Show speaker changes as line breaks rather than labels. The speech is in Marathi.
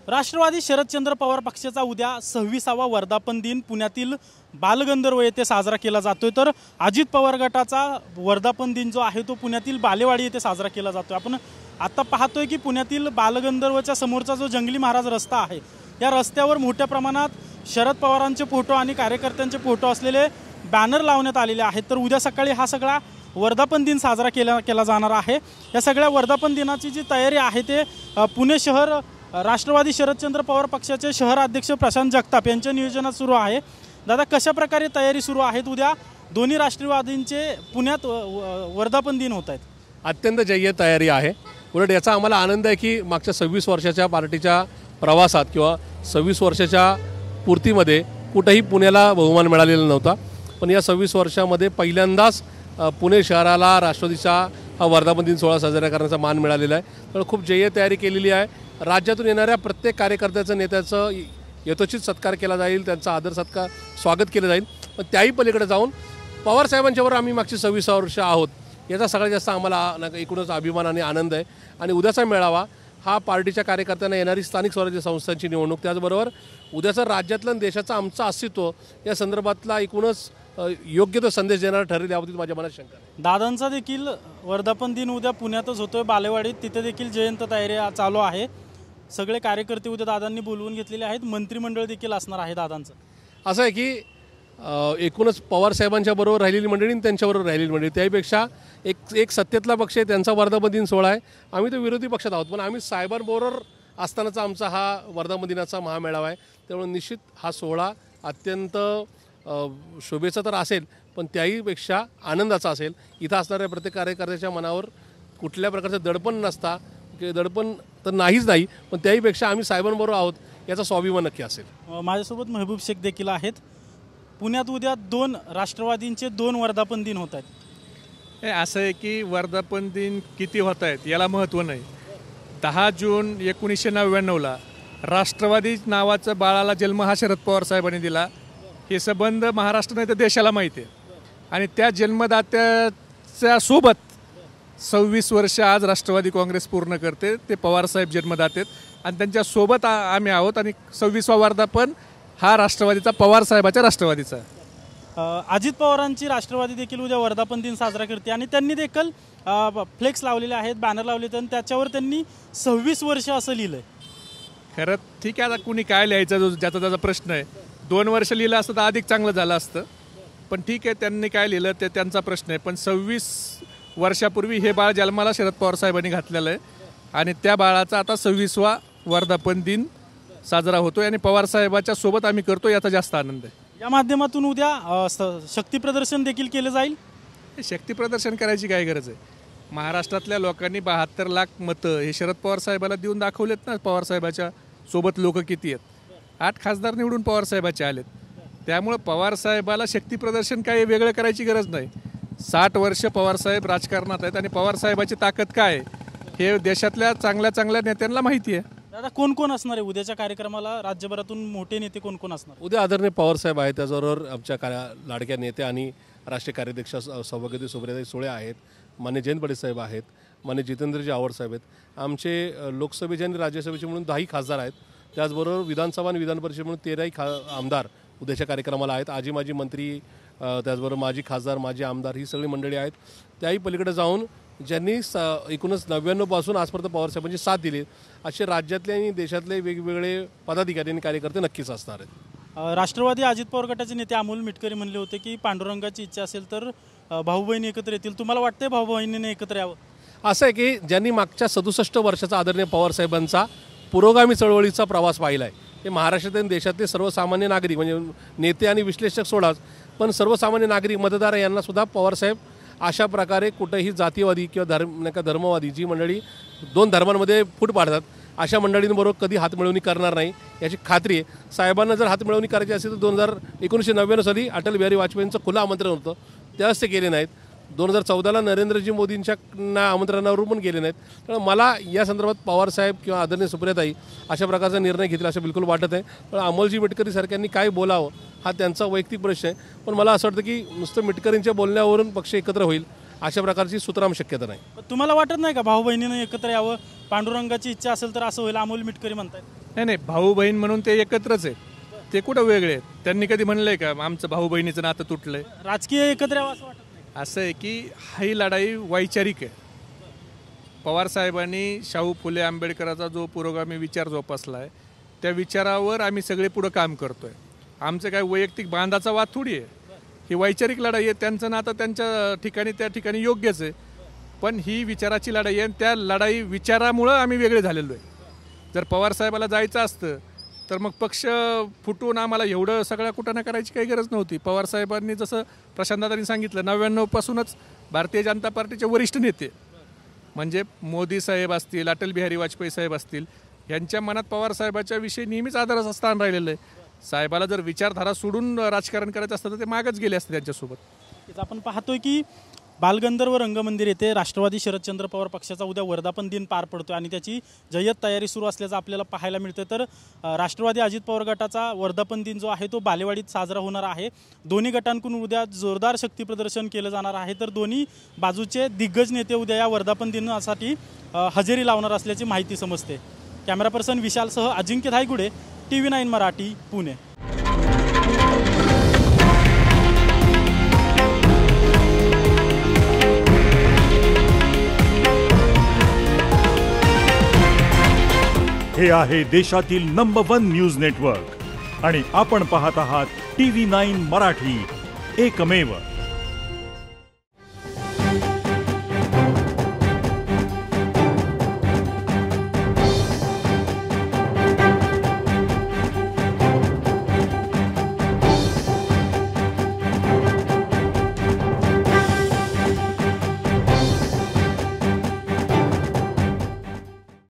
राष्ट्रवादी शरदचंद्र पवार पक्षाचा उद्या 26वा वर्धापन दिन पुण्यातील बालगंधर्व येथे साजरा केला जातोय। तर अजित पवार गटाचा वर्धापन दिन जो आहे तो पुण्यातील बालेवाडी येथे साजरा केला जातोय। आपण आता पाहतोय की पुण्यातील बालगंधर्वच्या समोरचा जो जंगली महाराज रस्ता आहे या रस्त्यावर मोठ्या प्रमाणात शरद पवारांचे फोटो आणि कार्यकर्त्यांचे फोटो असलेले बॅनर लावण्यात आलेले आहेत। तर उद्या सकाळी हा सगळा वर्धापन दिन साजरा केला जाणार आहे। या सगळ्या वर्धापन दिनाची जी तयारी आहे ते पुणे शहर राष्ट्रवादी शरदचंद्र पवार पक्षाचे शहर अध्यक्ष प्रशांत जगताप यांच्या नियोजनात सुरू आहे। दादा, कशा प्रकारे तयारी सुरू आहे? उद्या दोन्ही राष्ट्रवादींचे पुण्यात वर्धापन दिन होत आहेत।
अत्यंत जय्यत तयारी आहे। उलट याचा आम्हाला आनंद आहे की मागच्या 26 वर्षाच्या पार्टीच्या प्रवासात किंवा 26 वर्षाच्या पूर्तीमध्ये कुठेही पुण्याला बहुमान मिळालेला नव्हता, पण या 26 वर्षामध्ये पहिल्यांदाच पुणे शहराला राष्ट्रवादीचा हा वर्धापन दिन सोहळा साजरा करण्याचा मान मिळालेला आहे। तर खूप जय्यत तयारी केलेली आहे। राज्यातून येणाऱ्या प्रत्येक कार्यकर्त्याचं नेत्याचं यथोचित सत्कार केला जाईल, त्यांचा आदर सत्कार स्वागत केलं जाईल। पण त्याही पलीकडे जाऊन पवार साहेबांच्यावर आम्ही मागची 26 वर्ष आहोत याचा सगळ्यात जास्त आम्हाला एकूणच अभिमान आणि आनंद आहे। आणि उद्याचा मेळावा हा पार्टीच्या कार्यकर्त्यांना येणारी स्थानिक स्वराज्य संस्थांची निवडणूक, त्याचबरोबर उद्याचं राज्यातलं आणि देशाचं आमचं अस्तित्व या संदर्भातला एकूणच योग्य तो संदेश देणारा ठरेल याबाबतीत माझ्या मनात शंका आहे।
दादांचा देखील वर्धापन दिन उद्या पुण्यातच होतोय बालेवाडीत, तिथे देखील जयंत तयारी चालू आहे। सगळे कार्यकर्ते उद्या दादांनी बोलवून घेतलेले आहेत, मंत्रिमंडळ देखील असणार आहे दादांचं।
असं आहे की एकूणच पवार साहेबांच्या बरोबर राहिलेली मंडळी आणि त्यांच्याबरोबर राहिलेली मंडळी, त्यापेक्षा एक सत्तेतला पक्ष आहे त्यांचा वर्धापन दिन सोहळा आहे। आम्ही तर विरोधी पक्षात आहोत, पण आम्ही साहेबांबरोबर असतानाचा आमचा हा वर्धापन दिनाचा महामेळावा आहे। त्यामुळे निश्चित हा सोहळा अत्यंत शोभेचा तर असेल, पण त्याहीपेक्षा आनंदाचा असेल। इथं असणाऱ्या प्रत्येक कार्यकर्त्याच्या मनावर कुठल्या प्रकारचं दडपण नसता, दडपण तर नाहीच नाही, पण त्याहीपेक्षा आम्ही साहेबांबरोबर आहोत याचा स्वाभिमान नक्की असेल।
माझ्यासोबत महबूब शेख देखील आहेत। पुण्यात उद्या दोन राष्ट्रवादींचे दोन वर्धापन दिन होत आहेत।
असं आहे की वर्धापन दिन किती होत आहेत याला महत्त्व नाही। 10 जून 1999ला राष्ट्रवादी नावाचं बाळाला जन्म हा शरद पवार साहेबांनी दिला, हे संबंध महाराष्ट्र नाही तर देशाला माहिती आहे। आणि त्या जन्मदात्याच्या सोबत 26 वर्ष आज राष्ट्रवादी काँग्रेस पूर्ण करते, ते पवारसाहेब जन्मदाते आणि त्यांच्यासोबत आम्ही आहोत। आणि 26वा वर्धापन हा राष्ट्रवादीचा पवारसाहेबाच्या राष्ट्रवादीचा।
अजित पवारांची राष्ट्रवादी देखील उद्या वर्धापन दिन साजरा करते आणि त्यांनी देखील फ्लेक्स लावलेले आहेत, बॅनर लावले आहेत, त्याच्यावर त्यांनी 26 वर्ष असं लिहिलंय।
खरं ठीक आहे, आता कुणी काय लिहायचं जो ज्याचा त्याचा प्रश्न आहे। 2 वर्ष लिहिलं असतं तर अधिक चांगलं झालं असतं, पण ठीक आहे, त्यांनी काय लिहिलं ते त्यांचा प्रश्न आहे। पण 26 वर्षापूर्वी हे बाळ जन्माला शरद पवार साहेबांनी घातलेलं आहे आणि त्या बाळाचा आता 26वा वर्धापन दिन साजरा होतोय आणि पवार साहेबाच्या सोबत आम्ही करतो, याचा जास्त आनंद आहे।
या माध्यमातून उद्या शक्ती प्रदर्शन देखील केलं जाईल।
शक्ती प्रदर्शन करायची काय गरज आहे? महाराष्ट्रातल्या लोकांनी 72 लाख मतं हे शरद पवार साहेबाला देऊन दाखवलेत ना। पवार साहेबाच्या सोबत लोक किती आहेत? 8 खासदार निवडून पवार साहेबाचे आलेत। त्यामुळे पवार साहेबाला शक्ती प्रदर्शन काही वेगळं करायची गरज नाही। 60 वर्ष पवार साहेब राजकारणात आहेत आणि पवार साहेबाची ताकद काय हे देशातल्या चांगल्या नेत्यांना माहिती आहे।
दादा, कोण कोण असणार आहे उद्याच्या कार्यक्रमाला? राज्यभरातून मोठे नेते कोण कोण असणार?
उद्या आदरणीय पवार साहेब आहेत, त्याचबरोबर आमच्या लाडक्या नेत्या आणि राष्ट्रीय कार्याध्यक्ष सौभाग्यवती सुप्रियाताई सुळे आहेत, मान्य जयंत पाटील साहेब आहेत, मान्य जितेंद्रजी आव्हाड साहेब आहेत। आमचे लोकसभेचे आणि राज्यसभेचे म्हणून 10 खासदार आहेत, त्याचबरोबर विधानसभा आणि विधान परिषद म्हणून 13 आमदार उद्याच्या कार्यक्रमाला आहेत। आजी माजी मंत्री, त्याचबरोबर माजी खासदार, माजी आमदार ही सगळी मंडळी आहेत। त्याही पलीकडे जाऊन ज्यांनी एकूणच 99 पासून आजपर्यंत पवारसाहेबांची साथ दिली असे राज्यातले आणि देशातले वेगवेगळे पदाधिकारी आणि कार्यकर्ते नक्कीच असणार आहेत।
राष्ट्रवादी अजित पवार गटाचे नेते अमोल मिटकरी म्हणले होते की पांडुरंगाची इच्छा असेल तर भाऊ बहिणी एकत्र येतील। तुम्हाला वाटतंय भाऊ बहिणीने एकत्र यावं?
असं आहे की ज्यांनी मागच्या 67 वर्षाचा आदरणीय पवारसाहेबांचा पुरोगामी चळवळीचा प्रवास पाहिला आहे, ते महाराष्ट्रातील आणि देशातले सर्वसामान्य नागरिक म्हणजे नेते आणि विश्लेषक सोडाच, पण सर्वसामान्य नागरिक मतदार यांनासुद्धा पवारसाहेब अशा प्रकारे कुठेही जातीवादी किंवा धर्मवादी जी मंडळी 2 धर्मांमध्ये फूट पाडतात अशा मंडळींबरोबर कधी हातमिळवणी करणार नाही याची खात्री आहे। साहेबांना जर हातमिळवणी करायची असेल तर 1999 साली अटल बिहारी वाजपेयींचं खुलं आमंत्रण होतं, त्यावेळेस ते गेले नाहीत। 2014ला नरेंद्रजी मोदींच्या आमंत्रणावर पण गेले नाहीत। त्यामुळे मला या संदर्भात पवारसाहेब किंवा आदरणीय सुप्रियाताई अशा प्रकारचा निर्णय घेतील असं बिलकुल वाटत नाही। पण अमोलजी मिटकरी सारख्यांनी काय बोलावं हा त्यांचा वैयक्तिक प्रश्न आहे, पण मला असं वाटतं की नुसतं मिटकरींच्या बोलण्यावरून पक्ष एकत्र होईल अशा प्रकारची सुतराम शक्यता नाही।
तुम्हाला वाटत नाही का भाऊ बहिणीने एकत्र यावं? पांडुरंगाची इच्छा असेल तर असं होईल, अमोल मिटकरी म्हणतात।
नाही, भाऊ बहीण म्हणून ते एकत्रच आहे. ते कुठं वेगळे आहेत? त्यांनी कधी म्हणलंय का आमचं भाऊ बहिणीचं नातं तुटलंय?
राजकीय एकत्र यावं असं वाटत नाही.
असं आहे की ही लढाई वैचारिक आहे. पवार साहेबांनी शाहू फुले आंबेडकरांचा जो पुरोगामी विचार जोपासला आहे त्या विचारावर आम्ही सगळे पुढं काम करतोय. आमचं काय वैयक्तिक बांधाचा वाद थोडी आहे. ही वैचारिक लढाई आहे. त्यांचं नातं त्यांच्या ठिकाणी त्या ठिकाणी योग्यच आहे, पण ही विचाराची लढाई आहे आणि त्या लढाई विचारामुळं आम्ही वेगळे झालेलो आहे. जर पवार साहेबाला जायचं असतं तर मग पक्ष फुटून आम्हाला एवढं सगळ्या कुठं करायची काही गरज नव्हती. पवार साहेबांनी जसं प्रशांतदादांनी सांगितलं 99 पासूनच भारतीय जनता पार्टीचे वरिष्ठ नेते म्हणजे मोदी साहेब असतील, अटल बिहारी वाजपेयी साहेब असतील, यांच्या मनात पवार साहेबाच्या विषयी नेहमीच आदराचं स्थान राहिलेलं आहे. साहेबाला जर विचारधारा सोडून राजकारण करायचं असतं तर ते मागच गेले असते त्यांच्यासोबत.
आपण पाहतोय की बालगंधर्व रंगमंदिर येथे राष्ट्रवादी शरदचंद्र पवार पक्षाचा उद्या वर्धापन दिन पार पडतोय आणि त्याची जय्यत तयारी सुरू असल्याचं आपल्याला पाहायला मिळतं. तर राष्ट्रवादी अजित पवार गटाचा वर्धापन दिन जो आहे तो बालेवाडीत साजरा होणार आहे. दोन्ही गटांकडून उद्या जोरदार शक्ती प्रदर्शन केलं जाणार आहे. तर दोन्ही बाजूचे दिग्गज नेते उद्या या वर्धापन दिनासाठी हजेरी लावणार असल्याची माहिती समजते. कॅमेरा पर्सन विशालसह अजिंक्य धायगुडे, TV9 मराठी, पुणे.
हे आहे देशातील नंबर 1 न्यूज नेटवर्क आणि आपण पाहत आहात TV9 मराठी, एकमेव.